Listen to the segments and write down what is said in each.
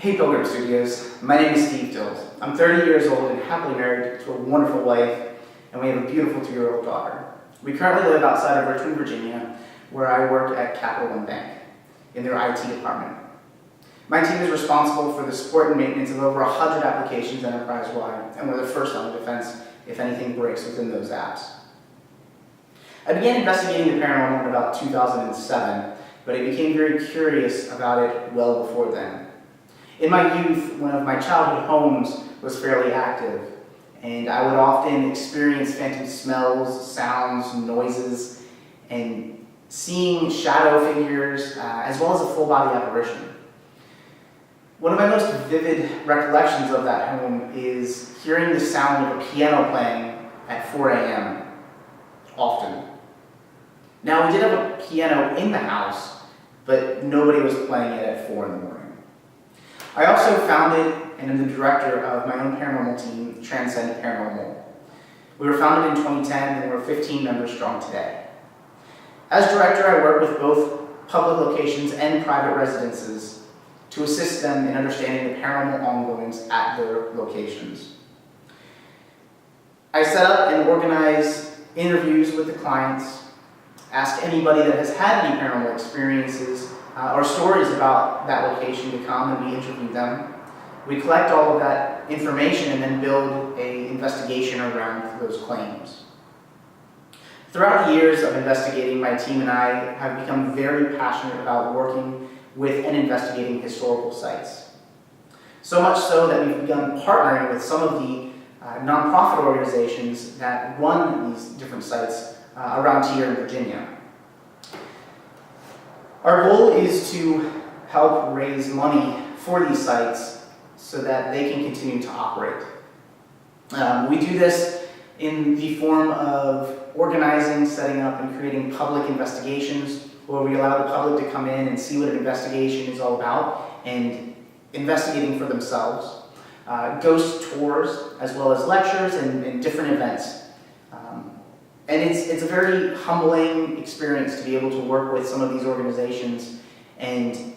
Hey Pilgrim Studios, my name is Dills. I'm 30 years old and happily married to a wonderful wife, and we have a beautiful 2-year-old daughter. We currently live outside of Richmond, Virginia, where I work at Capital One Bank in their IT department. My team is responsible for the support and maintenance of over 100 applications enterprise-wide, and we're the first line of defense if anything breaks within those apps. I began investigating the paranormal in about 2007, but I became very curious about it well before then. In my youth, one of my childhood homes was fairly active, and I would often experience phantom smells, sounds, noises, and seeing shadow figures, as well as a full-body apparition. One of my most vivid recollections of that home is hearing the sound of a piano playing at 4 a.m. often. Now, we did have a piano in the house, but nobody was playing it at 4 in the morning. I also founded and am the director of my own paranormal team, Transcend Paranormal. We were founded in 2010 and we're 15 members strong today. As director, I work with both public locations and private residences to assist them in understanding the paranormal ongoings at their locations. I set up and organize interviews with the clients, ask anybody that has had any paranormal experiences or stories about that location to come and we interview them. We collect all of that information and then build an investigation around those claims. Throughout the years of investigating, my team and I have become very passionate about working with and investigating historical sites. So much so that we've begun partnering with some of the nonprofit organizations that run these different sites around here in Virginia. Our goal is to help raise money for these sites so that they can continue to operate. We do this in the form of organizing, setting up, and creating public investigations where we allow the public to come in and see what an investigation is all about and investigating for themselves. Ghost tours, as well as lectures and different events. And it's a very humbling experience to be able to work with some of these organizations and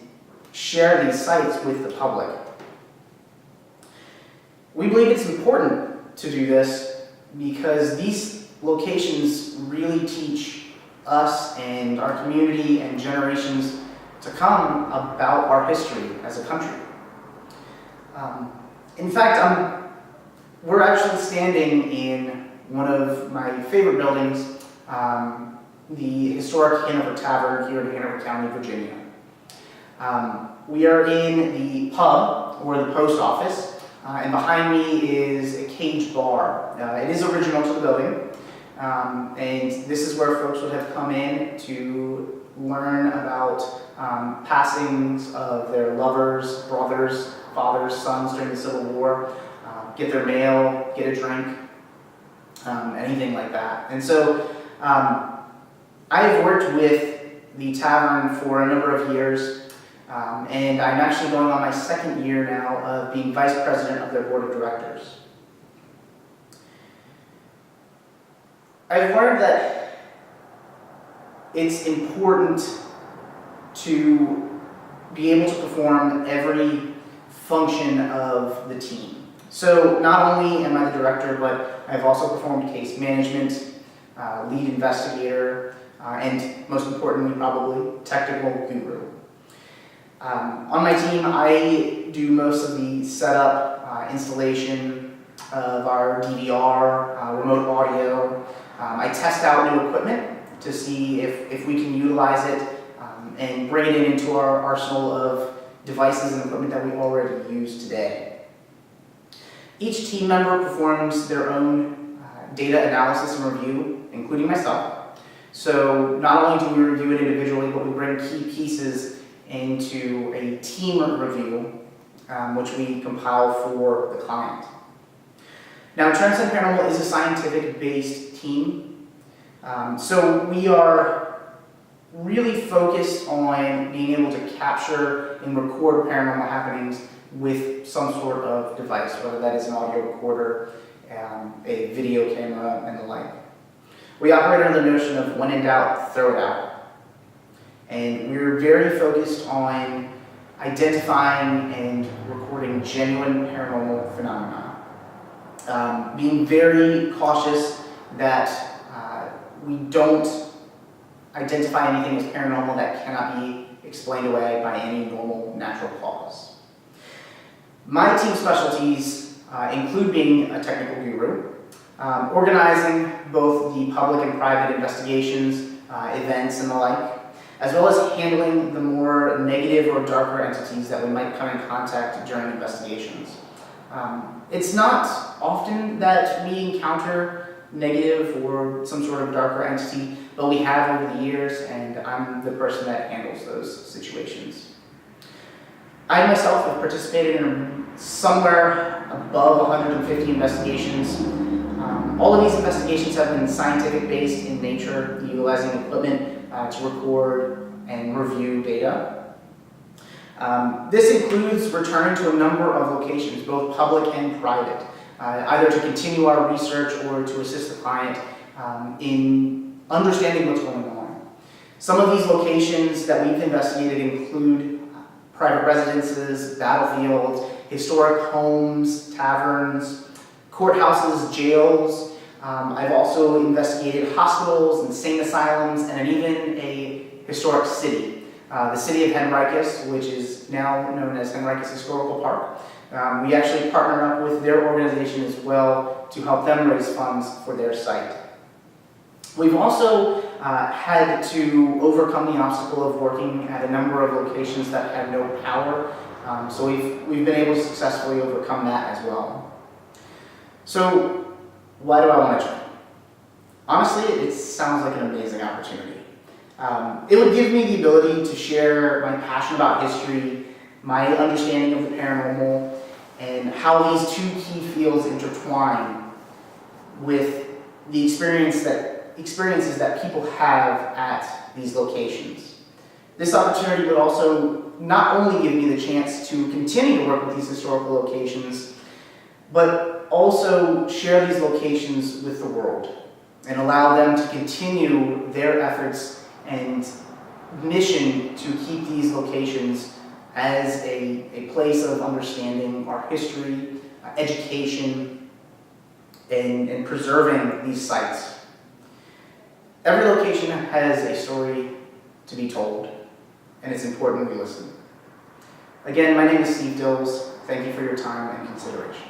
share these sites with the public. We believe it's important to do this because these locations really teach us and our community and generations to come about our history as a country. In fact, we're actually standing in one of my favorite buildings, the historic Hanover Tavern here in Hanover County, Virginia. We are in the pub, or the post office, and behind me is a cage bar. It is original to the building, and this is where folks would have come in to learn about passings of their lovers, brothers, fathers, sons during the Civil War, get their mail, get a drink, anything like that. And so I have worked with the tavern for a number of years, and I'm actually going on my second year now of being vice president of their board of directors. I've learned that it's important to be able to perform every function of the team. So not only am I the director, but I've also performed case management, lead investigator, and most importantly probably, technical guru. On my team, I do most of the setup, installation of our DVR, remote audio. I test out new equipment to see if we can utilize it and bring it into our arsenal of devices and equipment that we already use today. Each team member performs their own data analysis and review, including myself. So not only do we review it individually, but we bring key pieces into a team review, which we compile for the client. Now, Transcend Paranormal is a scientific-based team, so we are really focused on being able to capture and record paranormal happenings with some sort of device, whether that is an audio recorder, a video camera, and the like. We operate under the notion of when in doubt, throw it out. And we're very focused on identifying and recording genuine paranormal phenomena. Being very cautious that we don't identify anything as paranormal that cannot be explained away by any normal natural cause. My team specialties include being a technical guru, organizing both the public and private investigations, events, and the like, as well as handling the more negative or darker entities that we might come in contact during investigations. It's not often that we encounter negative or some sort of darker entity, but we have over the years, and I'm the person that handles those situations. I myself have participated in somewhere above 150 investigations. All of these investigations have been scientific-based in nature, utilizing equipment to record and review data. This includes returning to a number of locations, both public and private, either to continue our research or to assist the client in understanding what's going on. Some of these locations that we've investigated include private residences, battlefields, historic homes, taverns, courthouses, jails. I've also investigated hospitals, insane asylums, and even a historic city. The city of Henricus, which is now known as Henricus Historical Park. We actually partner up with their organization as well to help them raise funds for their site. We've also had to overcome the obstacle of working at a number of locations that had no power, so we've been able to successfully overcome that as well. So why do I want to join? Honestly, it sounds like an amazing opportunity. It would give me the ability to share my passion about history, my understanding of the paranormal, and how these two key fields intertwine with the experiences that people have at these locations. This opportunity would also not only give me the chance to continue to work with these historical locations, but also share these locations with the world and allow them to continue their efforts and mission to keep these locations as a place of understanding our history, education, and preserving these sites. Every location has a story to be told, and it's important we listen. Again, my name is Dills. Thank you for your time and consideration.